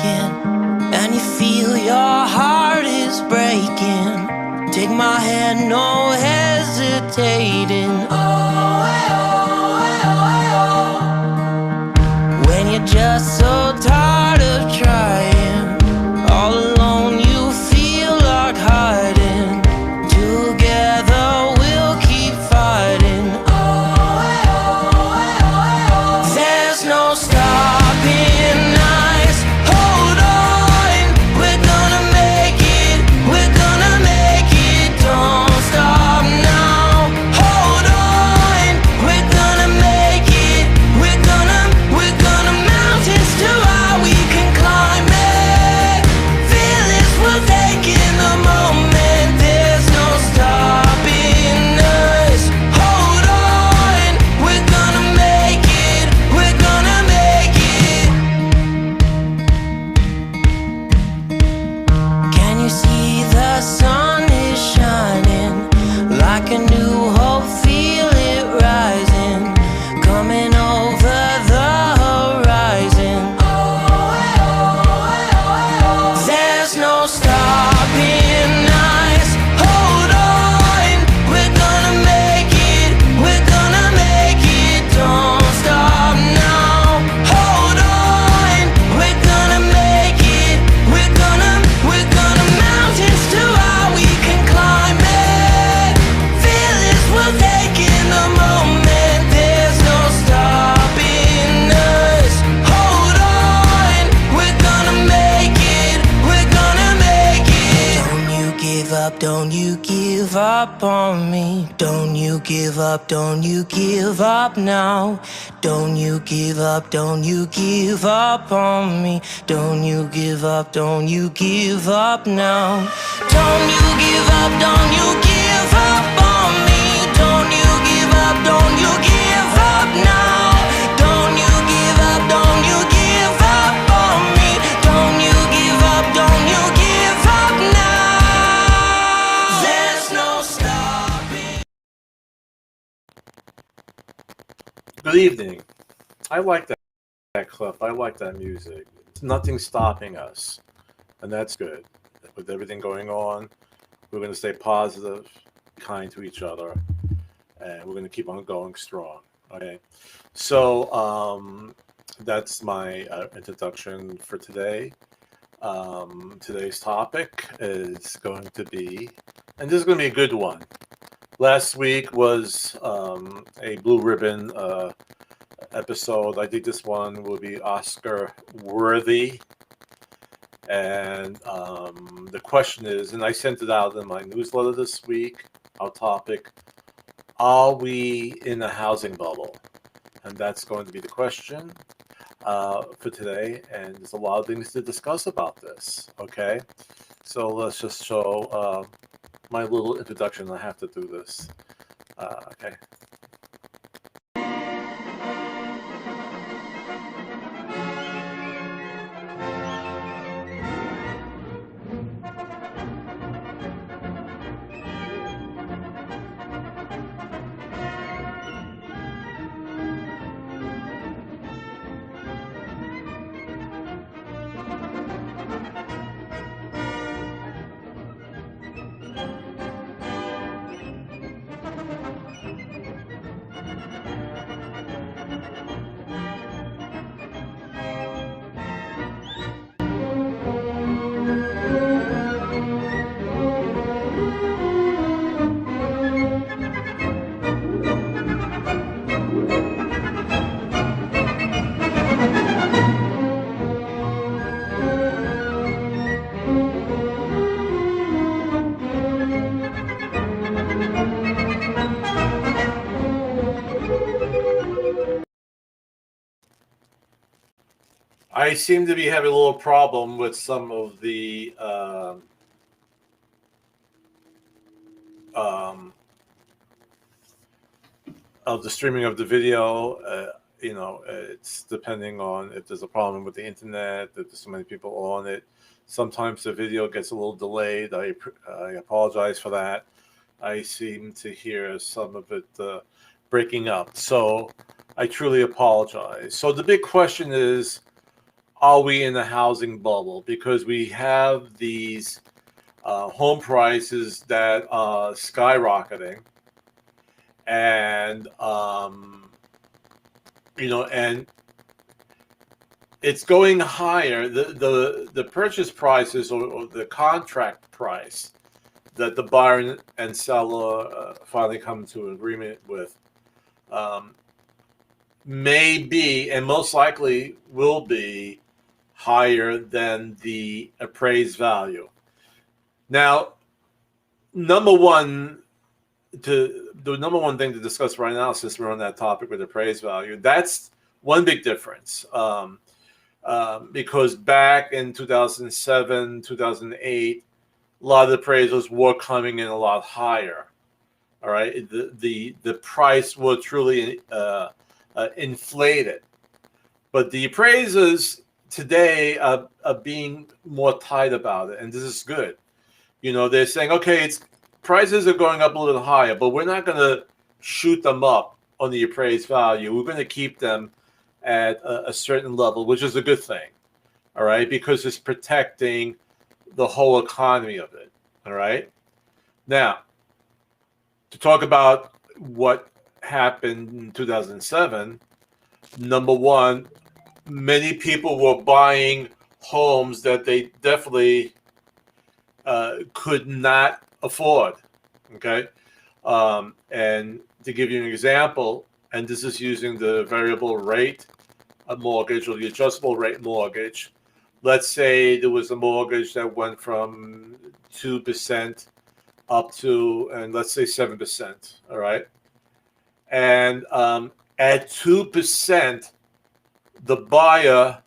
shaking, and you feel your heart is breaking. Take my hand, no hesitating. Oh, when you're just so tired of trying, all alone you feel like hiding. Together we'll keep fighting. There's no stopping us. Hold on, we're gonna make it. We're gonna make it. Don't stop now. Hold on, we're gonna make it. We're gonna mountains too high we can climb it. Feel this, we're taking the moment. There's no stopping us. Hold on, we're gonna make it. We're gonna make it. Can you see the sun is shining like a new hope? Feel it rising, coming over the horizon. There's no stopping us. Hold on, we're gonna make it. We're gonna make it. Don't stop now. Hold on, we're gonna make it. We're gonna mountains too high we can climb it. Feel this, we're taking the moment. There's no stopping us. Hold on, we're gonna make it. We're gonna make it. Don't you give up, don't you give up on me. Don't you give up, don't you give up now. Don't you give up, don't you give up on me. Don't you give up, don't you give up now. Don't you give up, don't you give up on me. Don't you give up, don't you give up now. Don't you give up, don't you give up on me. Don't you give up, don't you give up now. There's no stopping. Good evening. I like that clip. I like that music. Nothing's stopping us, and that's good. With everything going on, we're going to stay positive, kind to each other, and we're going to keep on going strong. Okay. So that's my introduction for today. Today's topic is going to be, and this is going to be a good one. Last week was a blue ribbon episode. I think this one will be Oscar worthy. And the question is, and I sent it out in my newsletter this week, our topic, are we in a housing bubble? And that's going to be the question for today. And there's a lot of things to discuss about this, okay? So let's just show my little introduction. I have to do this, okay? I seem to be having a little problem with some of the streaming of the video. It's depending on if there's a problem with the internet, if there's so many people on it. Sometimes the video gets a little delayed. I apologize for that. I seem to hear some of it breaking up. So I truly apologize. So the big question is, are we in a housing bubble? Because we have these home prices that are skyrocketing, and and it's going higher. The purchase prices, or the contract price that the buyer and seller finally come to an agreement with, um, may be, and most likely will be, higher than the appraised value. Now, number one, the number one thing to discuss right now, since we're on that topic with appraised value, that's one big difference. Because back in 2007, 2008, a lot of the appraisals were coming in a lot higher. All right, the price was truly inflated, but the appraisers today are being more tight about it, and this is good. They're saying, okay, prices are going up a little higher, but we're not going to shoot them up on the appraised value. We're going to keep them at a certain level, which is a good thing. All right, because it's protecting the whole economy of it. All right. Now, to talk about what happened in 2007, number one, many people were buying homes that they definitely could not afford. Okay. And to give you an example, and this is using the variable rate mortgage or the adjustable rate mortgage. Let's say there was a mortgage that went from 2% up to, and let's say 7%. All right. And at 2%, the buyer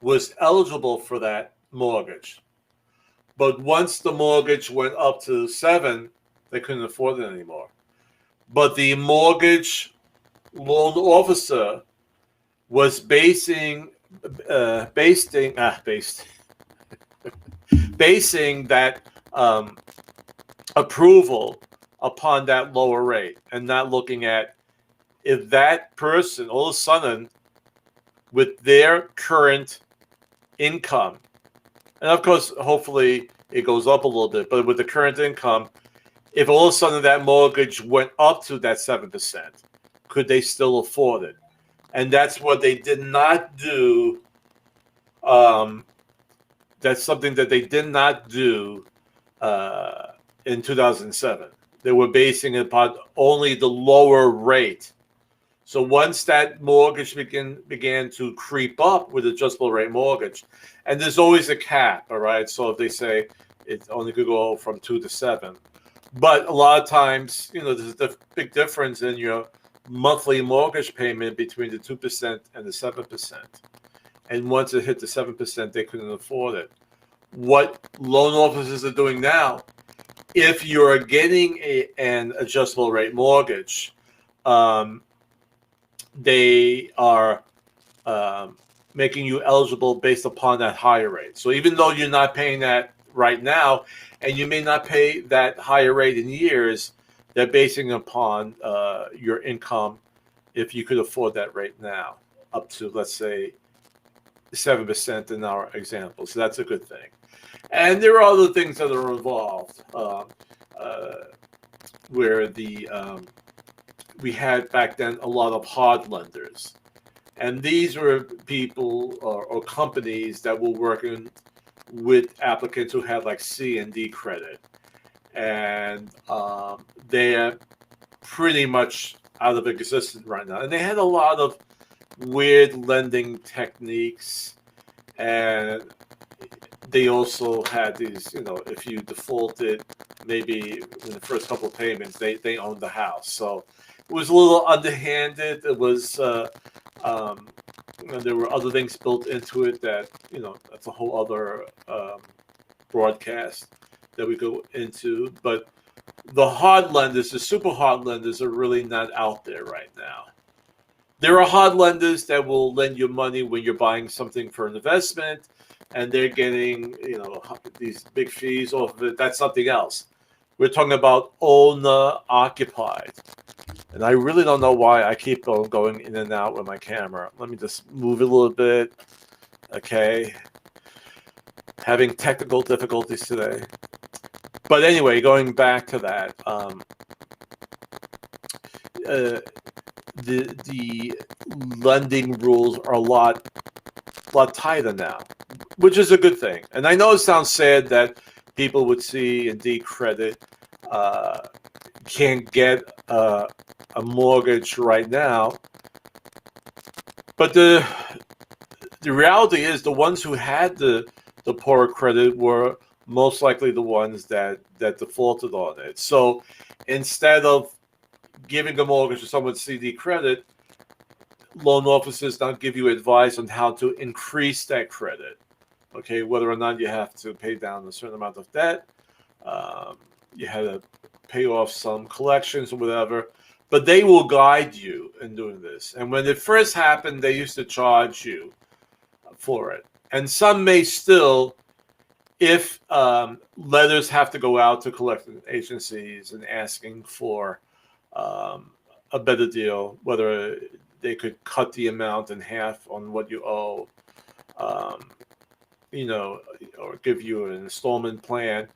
was eligible for that mortgage. But once the mortgage went up to 7, they couldn't afford it anymore. But the mortgage loan officer was basing that approval upon that lower rate, and not looking at if that person all of a sudden, with their current income, and of course hopefully it goes up a little bit, but with the current income, if all of a sudden that mortgage went up to that 7%, could they still afford it? And that's what they did not do. That's something that they did not do in 2007. They were basing it upon only the lower rate. So once that mortgage began to creep up with adjustable rate mortgage, and there's always a cap, all right? So if they say it only could go from 2 to 7. But a lot of times, there's a big difference in your monthly mortgage payment between the 2% and the 7%. And once it hit the 7%, they couldn't afford it. What loan officers are doing now, if you're getting an adjustable rate mortgage, they are making you eligible based upon that higher rate. So even though you're not paying that right now, and you may not pay that higher rate in years, they're basing upon your income, if you could afford that rate now, up to, let's say, 7% in our example. So that's a good thing. And there are other things that are involved, where we had back then a lot of hard lenders. And these were people or companies that were working with applicants who had like C and D credit. And they're pretty much out of existence right now. And they had a lot of weird lending techniques. And they also had these, if you defaulted maybe in the first couple of payments, they owned the house. So it was a little underhanded. It was, there were other things built into it that, that's a whole other broadcast that we go into. But the hard lenders, the super hard lenders, are really not out there right now. There are hard lenders that will lend you money when you're buying something for an investment, and they're getting, these big fees off of it. That's something else. We're talking about owner occupied. And I really don't know why I keep going in and out with my camera. Let me just move it a little bit. Okay, having technical difficulties today. But anyway, going back to that, the lending rules are a lot tighter now, which is a good thing. And I know it sounds sad that people would see Indeed credit can't get a mortgage right now, but the reality is the ones who had the poor credit were most likely the ones that defaulted on it. So instead of giving a mortgage to someone with CD credit, loan officers now give you advice on how to increase that credit. Okay, whether or not you have to pay down a certain amount of debt, you had to pay off some collections or whatever, but they will guide you in doing this. And when it first happened, they used to charge you for it. And some may still, if letters have to go out to collecting agencies and asking for a better deal, whether they could cut the amount in half on what you owe, or give you an installment plan.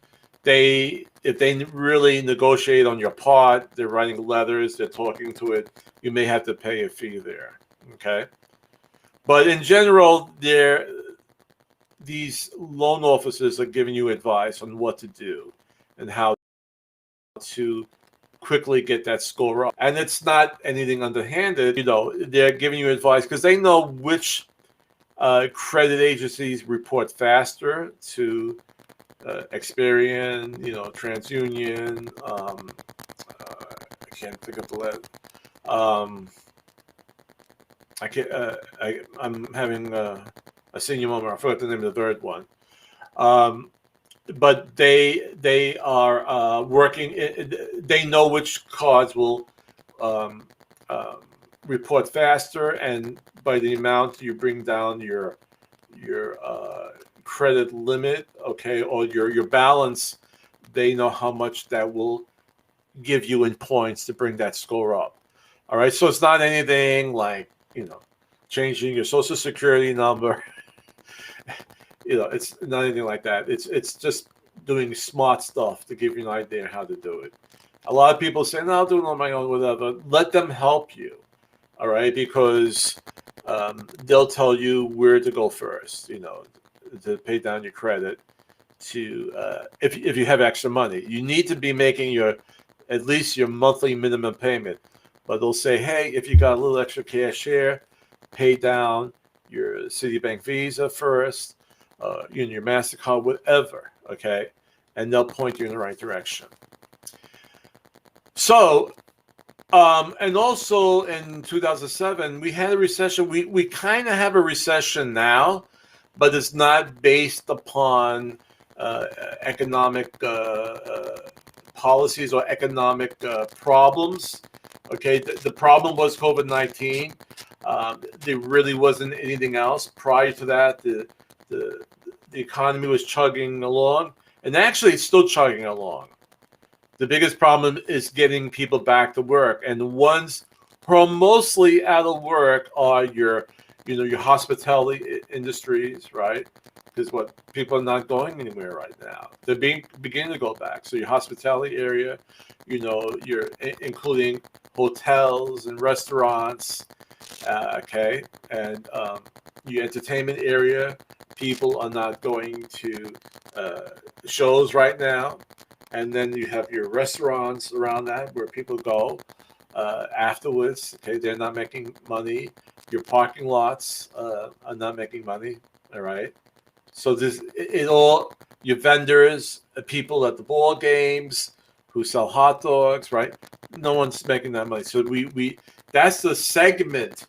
If they really negotiate on your part, they're writing letters, they're talking to it, you may have to pay a fee there. Okay, but in general, these loan officers are giving you advice on what to do and how to quickly get that score up. And it's not anything underhanded. They're giving you advice because they know which credit agencies report faster to Experian, TransUnion. I can't think of the letter. I can't. I'm having a senior moment. I forgot the name of the third one. But they are working. They know which cards will report faster, and by the amount you bring down your credit limit, okay, or your balance, they know how much that will give you in points to bring that score up. All right, so it's not anything like changing your social security number. It's not anything like that. It's just doing smart stuff to give you an idea how to do it. A lot of people say, "No, I'll do it on my own," whatever. Let them help you, all right? Because they'll tell you where to go first, to pay down your credit. If you have extra money, you need to be making at least your monthly minimum payment. But they'll say, "Hey, if you got a little extra cash here, pay down your Citibank Visa first." Your MasterCard, whatever, okay? And they'll point you in the right direction. So, and also in 2007, we had a recession. We kind of have a recession now, but it's not based upon economic policies or economic problems. Okay, the problem was COVID-19. There really wasn't anything else. Prior to that, the economy was chugging along, and actually it's still chugging along. The biggest problem is getting people back to work, and the ones who are mostly out of work are your hospitality industries, right? Because people are not going anywhere right now. They're beginning to go back. So your hospitality area, you're including hotels and restaurants, okay, and your entertainment area. People are not going to shows right now. And then you have your restaurants around that where people go afterwards. Okay, they're not making money. Your parking lots are not making money. All right. So your vendors, people at the ball games who sell hot dogs, right? No one's making that money. So that's the segment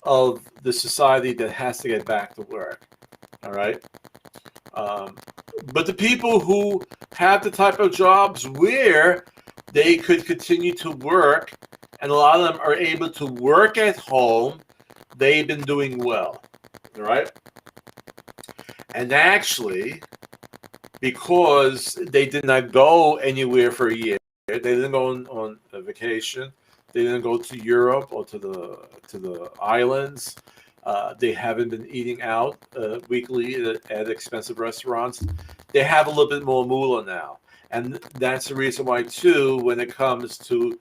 of the society that has to get back to work. All right. But the people who have the type of jobs where they could continue to work, and a lot of them are able to work at home, they've been doing well. All right. And actually, because they did not go anywhere for a year, they didn't go on a vacation, they didn't go to Europe or to the islands. They haven't been eating out weekly at expensive restaurants. They have a little bit more moolah now. And that's the reason why, too, when it comes to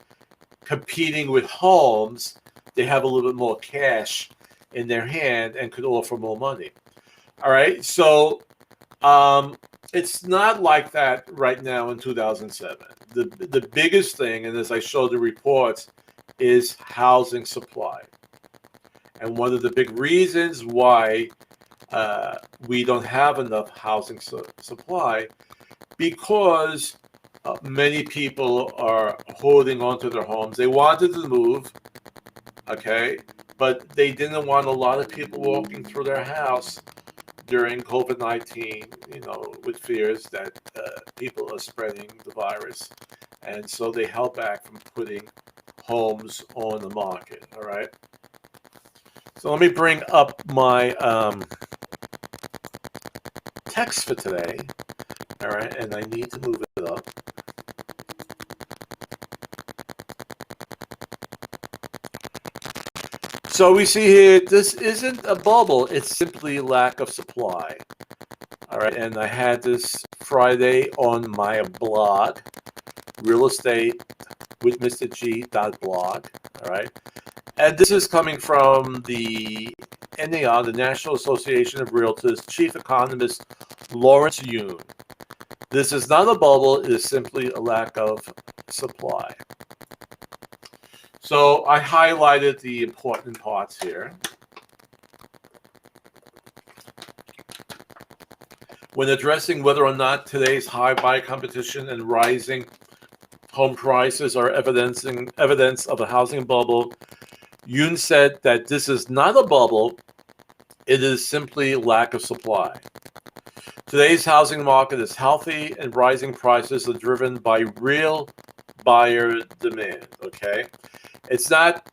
competing with homes, they have a little bit more cash in their hand and could offer more money. All right. So it's not like that right now in 2007. The biggest thing, and as I showed the reports, is housing supply. And one of the big reasons why we don't have enough housing supply, because many people are holding on to their homes. They wanted to move, okay, but they didn't want a lot of people walking through their house during COVID-19, with fears that people are spreading the virus. And so they held back from putting homes on the market, all right? So let me bring up my text for today, all right? And I need to move it up. So we see here, this isn't a bubble, it's simply lack of supply. All right, and I had this Friday on my blog, Real Estate with Mr. G blog. All right, and this is coming from the NAR, the National Association of Realtors, Chief Economist Lawrence Yoon. This is not a bubble, it is simply a lack of supply. So I highlighted the important parts here. When addressing whether or not today's high buy competition and rising home prices are evidence of a housing bubble, Yoon said that this is not a bubble, it is simply lack of supply. Today's housing market is healthy and rising prices are driven by real buyer demand, okay? It's not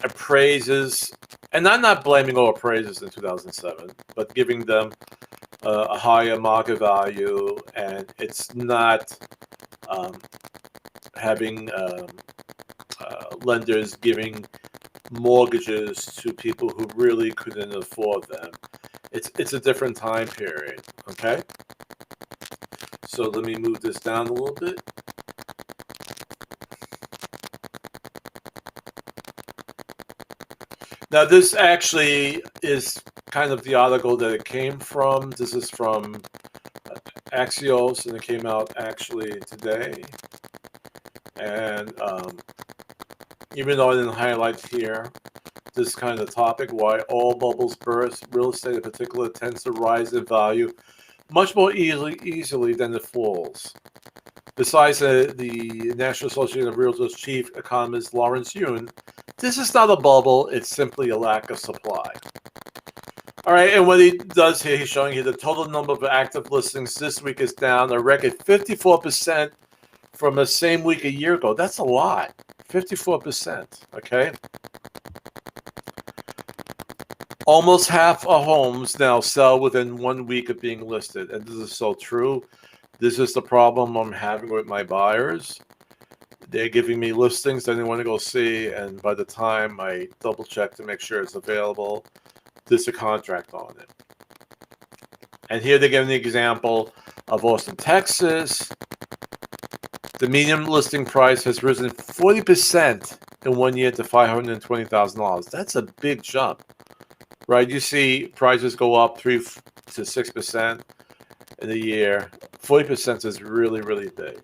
appraises, and I'm not blaming all appraisers in 2007, but giving them a higher market value, and it's not having lenders giving mortgages to people who really couldn't afford them. It's a different time period, okay? So let me move this down a little bit. Now, this actually is kind of the article that it came from. This is from Axios, and it came out actually today. And even though I didn't highlight here, this kind of topic, why all bubbles burst, real estate in particular tends to rise in value much more easily than it falls. Besides the National Association of Realtors Chief Economist Lawrence Yoon, this is not a bubble, it's simply a lack of supply. All right, and what he does here, he's showing you the total number of active listings this week is down a record 54% from the same week a year ago. That's a lot, 54%, okay? Almost half of homes now sell within 1 week of being listed, and this is so true. This is the problem I'm having with my buyers. They're giving me listings that they want to go see, and by the time I double check to make sure it's available, there's a contract on it. And here they give an example of Austin, Texas. The median listing price has risen 40% in 1 year to $520,000. That's a big jump, right? You see prices go up 3 to 6% in a year. 40% is really, really big.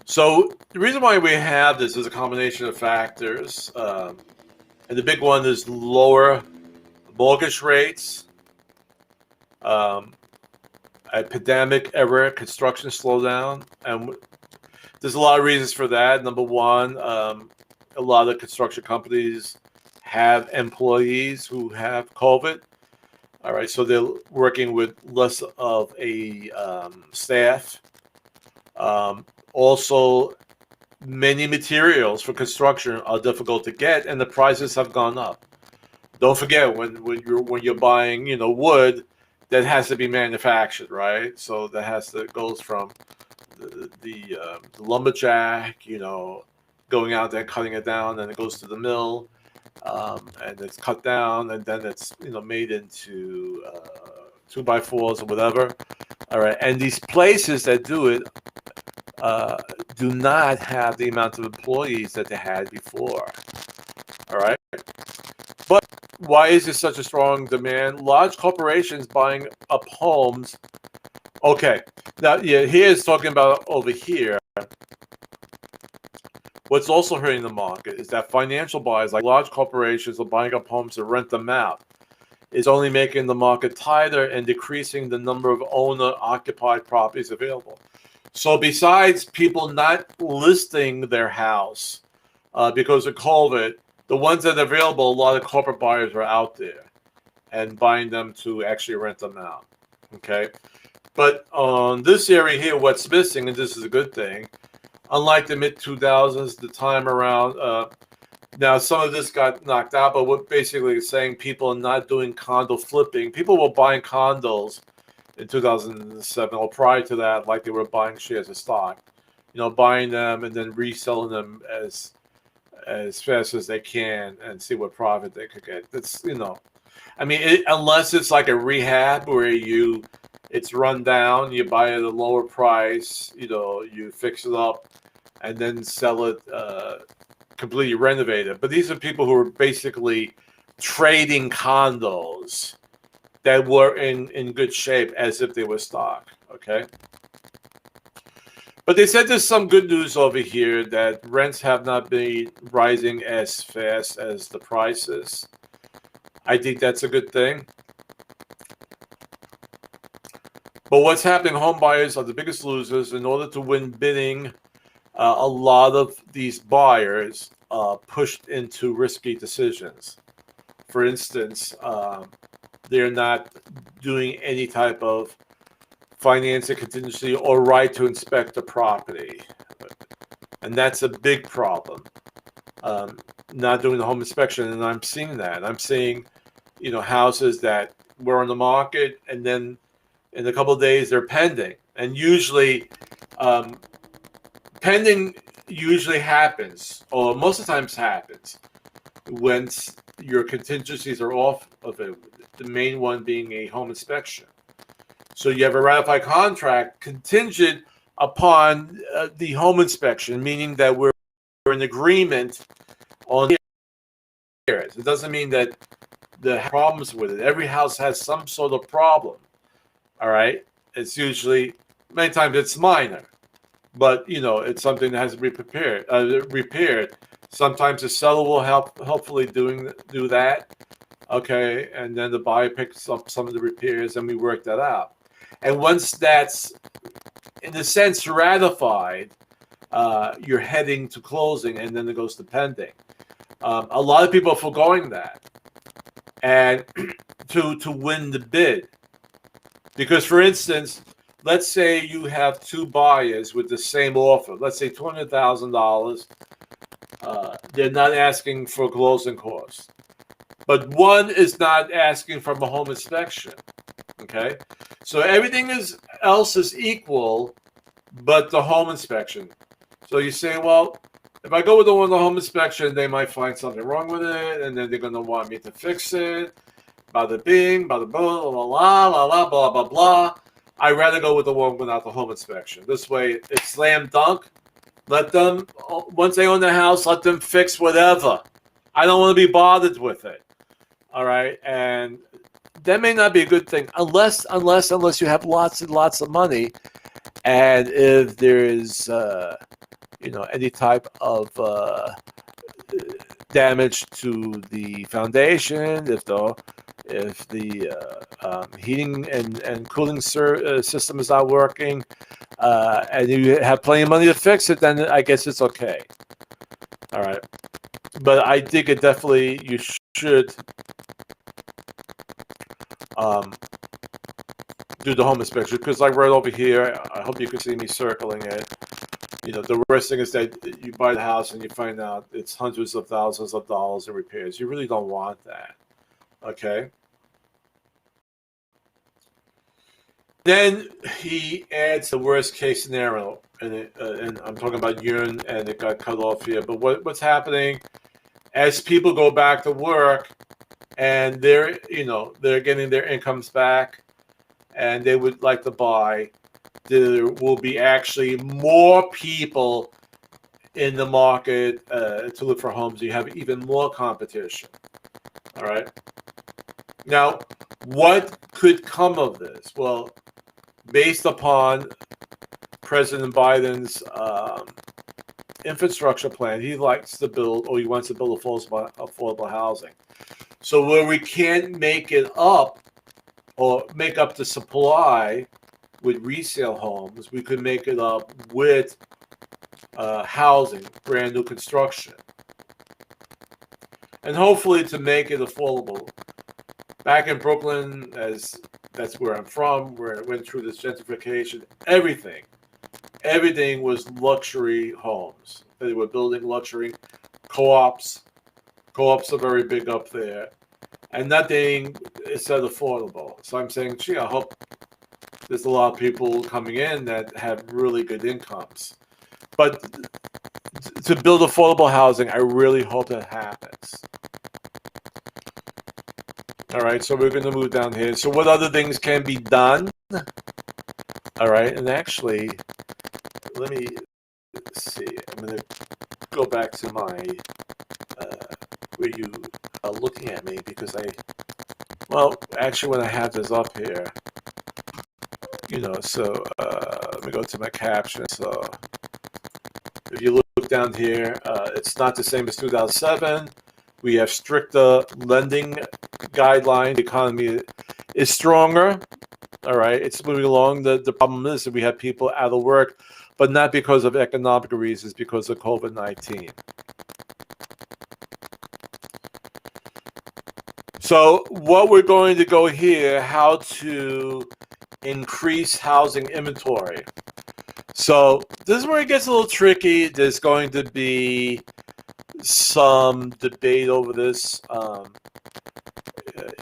So the reason why we have this is a combination of factors. And the big one is lower mortgage rates, a pandemic-era construction slowdown. And there's a lot of reasons for that. Number one, a lot of construction companies have employees who have COVID. All right, so they're working with less of a staff. Also, many materials for construction are difficult to get, and the prices have gone up. Don't forget when you're buying wood that has to be manufactured, right? So that goes from the lumberjack, going out there cutting it down, and it goes to the mill. and it's cut down, and then it's made into 2x4s or whatever. All right, and these places that do it do not have the amount of employees that they had before. All right, but why is there such a strong demand? Large corporations buying up homes. Okay, now yeah, here's talking about over here. What's also hurting the market is that financial buyers, like large corporations, are buying up homes to rent them out. It's only making the market tighter and decreasing the number of owner-occupied properties available. So besides people not listing their house because of COVID, the ones that are available, a lot of corporate buyers are out there and buying them to actually rent them out. Okay, but on this area here, what's missing, and this is a good thing, unlike the mid 2000s, the time around. Now, some of this got knocked out, but what basically is saying people are not doing condo flipping. People were buying condos in 2007 or prior to that, like they were buying shares of stock, buying them and then reselling them as fast as they can and see what profit they could get. That's I mean, unless it's like a rehab where it's run down, you buy it at a lower price, you fix it up, and then sell it completely renovated. But these are people who are basically trading condos that were in good shape as if they were stock. Okay. But they said there's some good news over here that rents have not been rising as fast as the prices. I think that's a good thing. But what's happening, home buyers are the biggest losers. In order to win bidding, a lot of these buyers pushed into risky decisions. For instance, they're not doing any type of financing contingency or right to inspect the property. And that's a big problem. Not doing the home inspection, and I'm seeing that. I'm seeing, houses that were on the market, and then in a couple of days they're pending. And usually, pending usually happens, or most of the times happens, when your contingencies are off of it. The main one being a home inspection. So you have a ratified contract contingent upon the home inspection, meaning that we're in agreement on the areas. It doesn't mean that the problems with it. Every house has some sort of problem. All right, it's usually many times it's minor, but it's something that has to be repaired. Sometimes the seller will hopefully do that. Okay, and then the buyer picks up some of the repairs, and we work that out. And once that's, in a sense, ratified, you're heading to closing, and then it goes to pending. A lot of people are foregoing that, and to win the bid, because, for instance, let's say you have two buyers with the same offer. Let's say $200,000. They're not asking for closing costs, but one is not asking for a home inspection. Okay, so everything else is equal, but the home inspection. So you say, well, if I go with the one the home inspection, they might find something wrong with it, and then they're going to want me to fix it. Bada bing, bada blah, blah, blah, blah, blah, blah, blah, blah. I'd rather go with the one without the home inspection. This way, it's slam dunk. Let them, once they own the house, let them fix whatever. I don't want to be bothered with it. All right, and that may not be a good thing unless you have lots and lots of money, and if there is any type of damage to the foundation, if the heating and cooling system is not working, and you have plenty of money to fix it, then I guess it's okay. All right, but I think it definitely you should do the home inspection, because like right over here, I hope you can see me circling it. The worst thing is that you buy the house and you find out it's hundreds of thousands of dollars in repairs. You really don't want that. Okay. Then he adds the worst case scenario, and I'm talking about urine, and it got cut off here. But what's happening? as people go back to work and they're getting their incomes back and they would like to buy, there will be actually more people in the market to look for homes. You have even more competition. All right. Now, what could come of this? Well, based upon President Biden's infrastructure plan, he likes to build, or he wants to build affordable housing. So where we can't make it up or make up the supply with resale homes, we could make it up with housing, brand new construction. And hopefully to make it affordable. Back in Brooklyn, as that's where I'm from, where it went through this gentrification, everything was luxury homes. They were building luxury co-ops. Co-ops are very big up there. And nothing is that affordable. So I'm saying, gee, I hope there's a lot of people coming in that have really good incomes. But to build affordable housing, I really hope that happens. All right, so we're going to move down here. So what other things can be done? All right, and actually, let me see. I'm going to go back to my, where you are looking at me, because actually when I have this up here, so let me go to my caption. So if you look down here, it's not the same as 2007. We have stricter lending guidelines. The economy is stronger. All right, it's moving along. The problem is that we have people out of work, but not because of economic reasons, because of COVID-19. So what we're going to go here, how to increase housing inventory. So this is where it gets a little tricky. There's going to be some debate over this.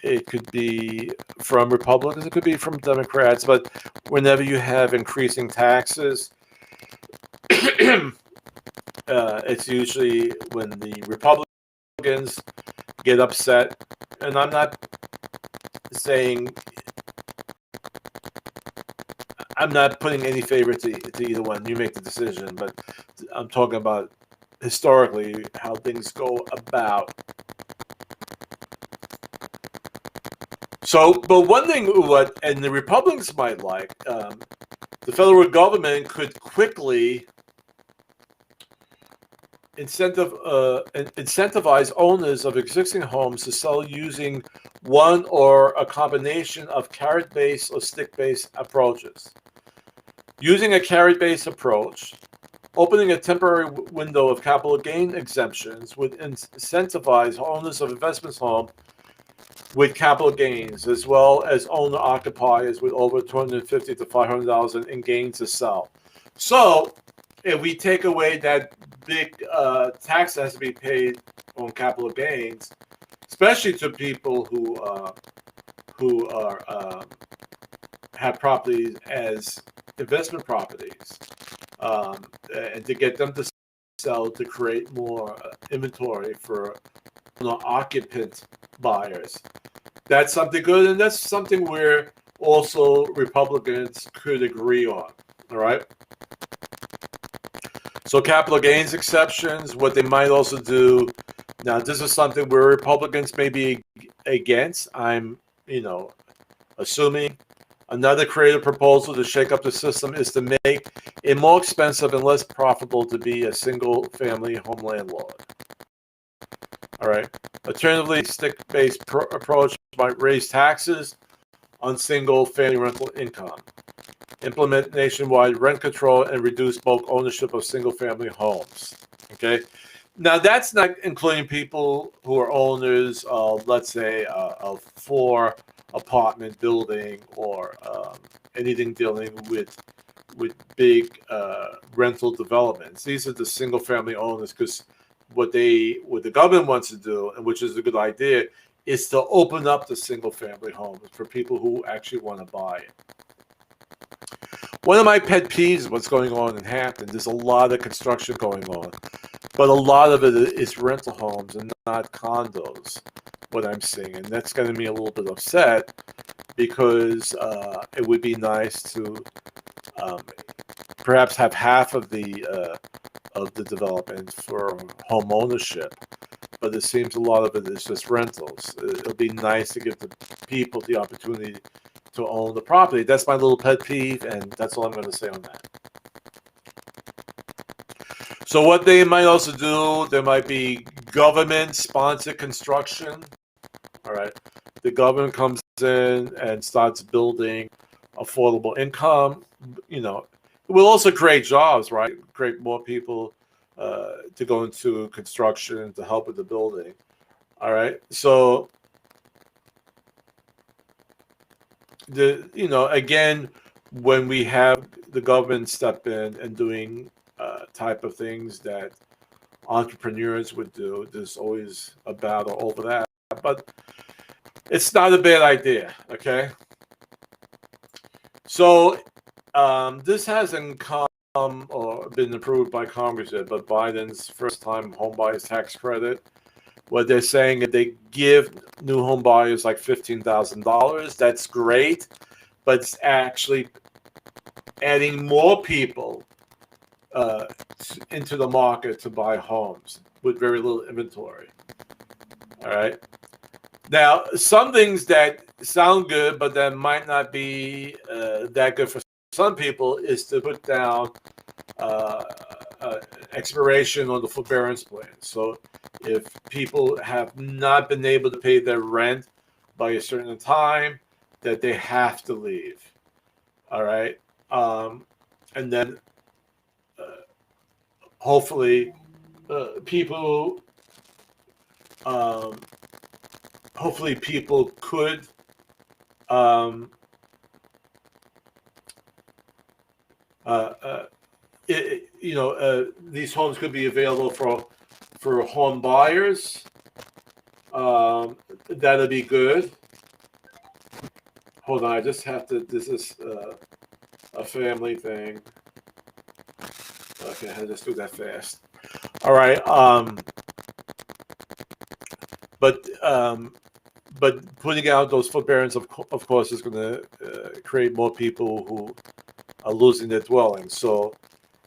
It could be from Republicans, it could be from Democrats, but whenever you have increasing taxes, it's usually when the Republicans get upset. And I'm not saying, I'm not putting any favor to either one. You make the decision, but I'm talking about historically how things go about. So, but one thing and the Republicans might like, the federal government could quickly incentivize owners of existing homes to sell using one or a combination of carrot-based or stick-based approaches. Using a carrot-based approach, opening a temporary window of capital gain exemptions would incentivize owners of investment homes with capital gains, as well as owner-occupiers with over $250,000 to $500,000 in gains to sell. So, if we take away that big tax that has to be paid on capital gains, especially to people who have properties as investment properties, and to get them to sell to create more inventory for occupant buyers. That's something good, and that's something where also Republicans could agree on. All right. So capital gains exceptions, what they might also do. Now, this is something where Republicans may be against. I'm, assuming another creative proposal to shake up the system is to make it more expensive and less profitable to be a single-family home landlord. All right. Alternatively, stick-based approach might raise taxes on single-family rental income, implement nationwide rent control, and reduce bulk ownership of single-family homes. Okay. Now, that's not including people who are owners of, let's say, a 4-apartment building or anything dealing with big rental developments. These are the single-family owners, because what the government wants to do, and which is a good idea, is to open up the single-family homes for people who actually want to buy it. One of my pet peeves is what's going on in Hampton. There's a lot of construction going on. but a lot of it is rental homes and not condos, what I'm seeing. And that's going to be a little bit upset because it would be nice to um, perhaps have half of the development for home ownership. But it seems a lot of it is just rentals. It'll be nice to give the people the opportunity to own the property. That's my little pet peeve, and that's all I'm going to say on that. So what they might also do, there might be government-sponsored construction. All right, the government comes in and starts building affordable income. You know, it will also create jobs, right? Create more people to go into construction to help with the building. All right, so again, when we have the government step in and doing type of things that entrepreneurs would do, there's always a battle over that. But it's not a bad idea, okay? So this hasn't come or been approved by Congress yet, but Biden's first-time homebuyers tax credit, what they're saying is they give new home buyers like $15,000. That's great, but it's actually adding more people into the market to buy homes with very little inventory. All right. Now, some things that sound good, but that might not be that good for some people, is to put down expiration on the forbearance plan. So if people have not been able to pay their rent by a certain time, that they have to leave. All right. And then hopefully people hopefully people could these homes could be available for home buyers. That'd be good. Hold on, I just have to. This is a family thing. Okay, I'll just do that fast. All right. But putting out those forbearance, of course, is going to create more people who are losing their dwellings. So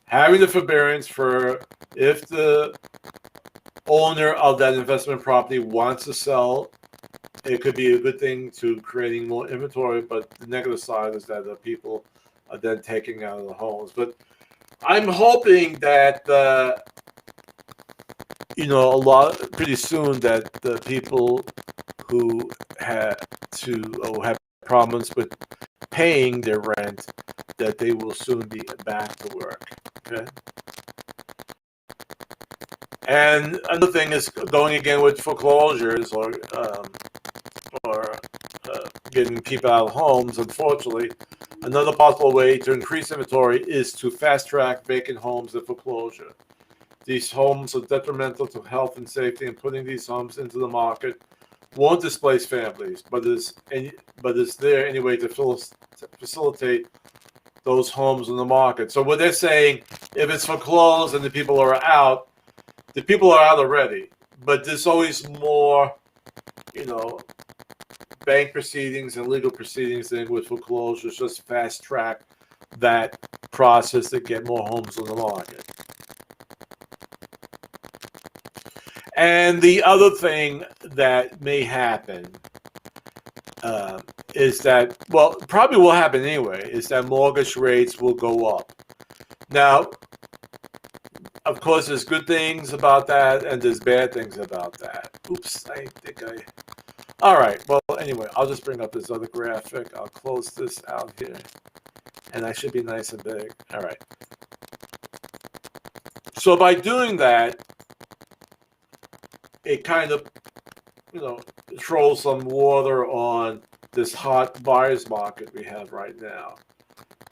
having the forbearance for if the owner of that investment property wants to sell, it could be a good thing to creating more inventory. But the negative side is that the people are then taking out of the homes. But I'm hoping that pretty soon that the people who had to or have problems with paying their rent, that they will soon be back to work. Okay. And another thing is going again with foreclosures or getting people out of homes. Unfortunately, another possible way to increase inventory is to fast track vacant homes in foreclosure. These homes are detrimental to health and safety, and putting these homes into the market won't displace families, but is there any way to facilitate those homes in the market? So what they're saying, if it's foreclosed and the people are out already. But there's always more, bank proceedings and legal proceedings than with foreclosures. Just fast track that process to get more homes on the market. And the other thing that may happen is that, well, probably will happen anyway, is that mortgage rates will go up. Now, of course, there's good things about that, and there's bad things about that. Oops, all right, well, anyway, I'll just bring up this other graphic. I'll close this out here, and I should be nice and big. All right. So by doing that, it kind of, throws some water on this hot buyer's market we have right now.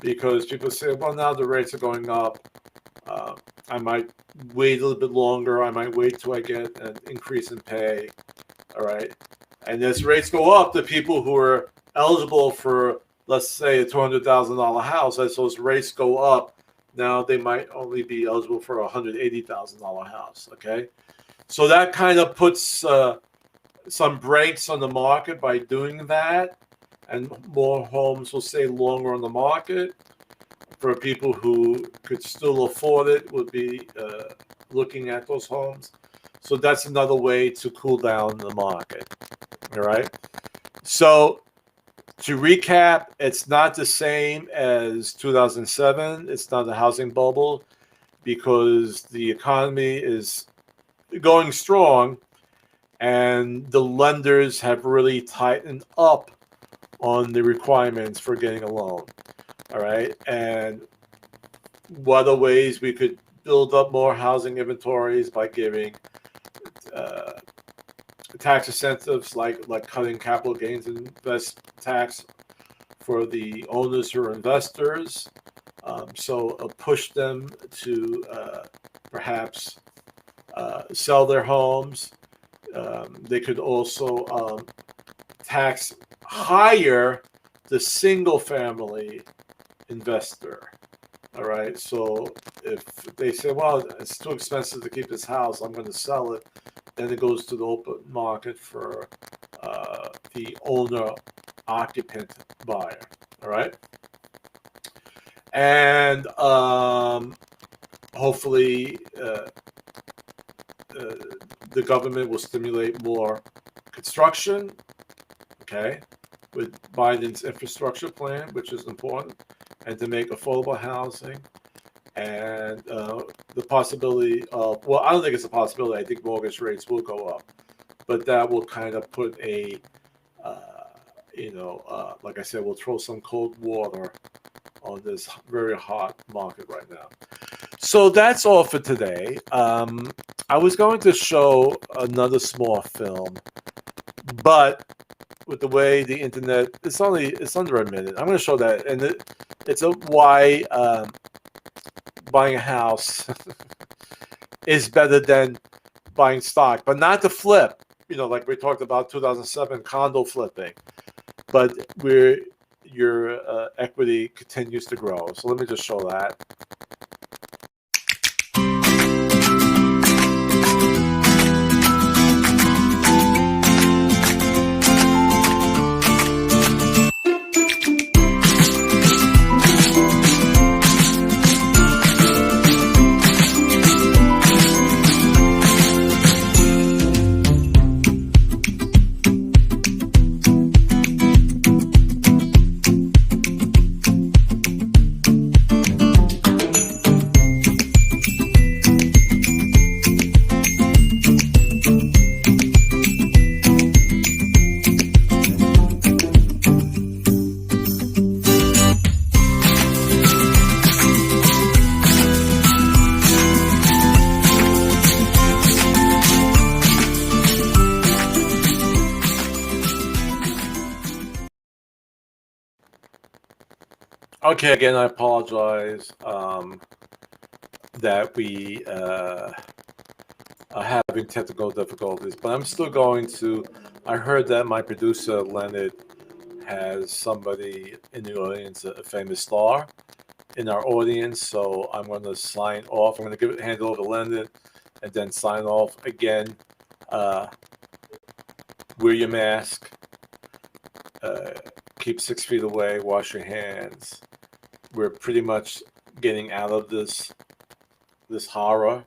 Because people say, well, now the rates are going up. I might wait a little bit longer. I might wait till I get an increase in pay. All right. And as rates go up, the people who are eligible for, let's say, a $200,000 house, as those rates go up, Now they might only be eligible for a $180,000 house. Okay, so that kind of puts some brakes on the market by doing that, and more homes will stay longer on the market. For people who could still afford it, would be looking at those homes. So that's another way to cool down the market. All right. So to recap, it's not the same as 2007. It's not a housing bubble because the economy is going strong and the lenders have really tightened up on the requirements for getting a loan. All right. And what are ways we could build up more housing inventories by giving tax incentives like cutting capital gains and invest tax for the owners who are investors. So push them to perhaps sell their homes. They could also tax higher the single family investor. All right. So if they say, well, it's too expensive to keep this house, I'm going to sell it, then it goes to the open market for the owner occupant buyer. All right. And hopefully the government will stimulate more construction, okay, with Biden's infrastructure plan, which is important, and to make affordable housing. And the possibility of, well, I don't think it's a possibility. I think mortgage rates will go up, but that will kind of put a, like I said, we'll throw some cold water on this very hot market right now. So that's all for today. I was going to show another small film, but with the way the internet, it's under a minute. I'm going to show that, and it's a why buying a house is better than buying stock, but not to flip. Like we talked about 2007 condo flipping, but your equity continues to grow. So let me just show that. Okay, again, I apologize that we are having technical difficulties, but I'm still going to. I heard that my producer, Leonard, has somebody in the audience, a famous star in our audience, so I'm going to sign off. I'm going to hand it over to Leonard and then sign off again. Wear your mask. Keep 6 feet away. Wash your hands. We're pretty much getting out of this horror.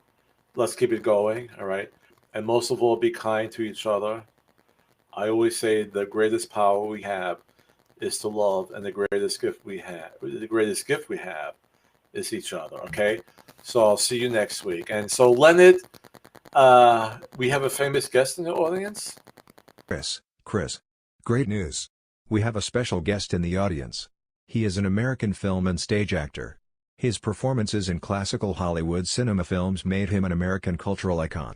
Let's keep it going, all right? And most of all, be kind to each other. I always say the greatest power we have is to love, and the greatest gift we have is each other, okay? So I'll see you next week. And so, Leonard, we have a famous guest in the audience. Chris. Great news. We have a special guest in the audience. He is an American film and stage actor. His performances in classical Hollywood cinema films made him an American cultural icon.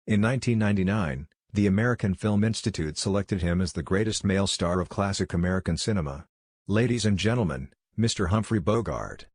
In 1999, the American Film Institute selected him as the greatest male star of classic American cinema. Ladies and gentlemen, Mr. Humphrey Bogart.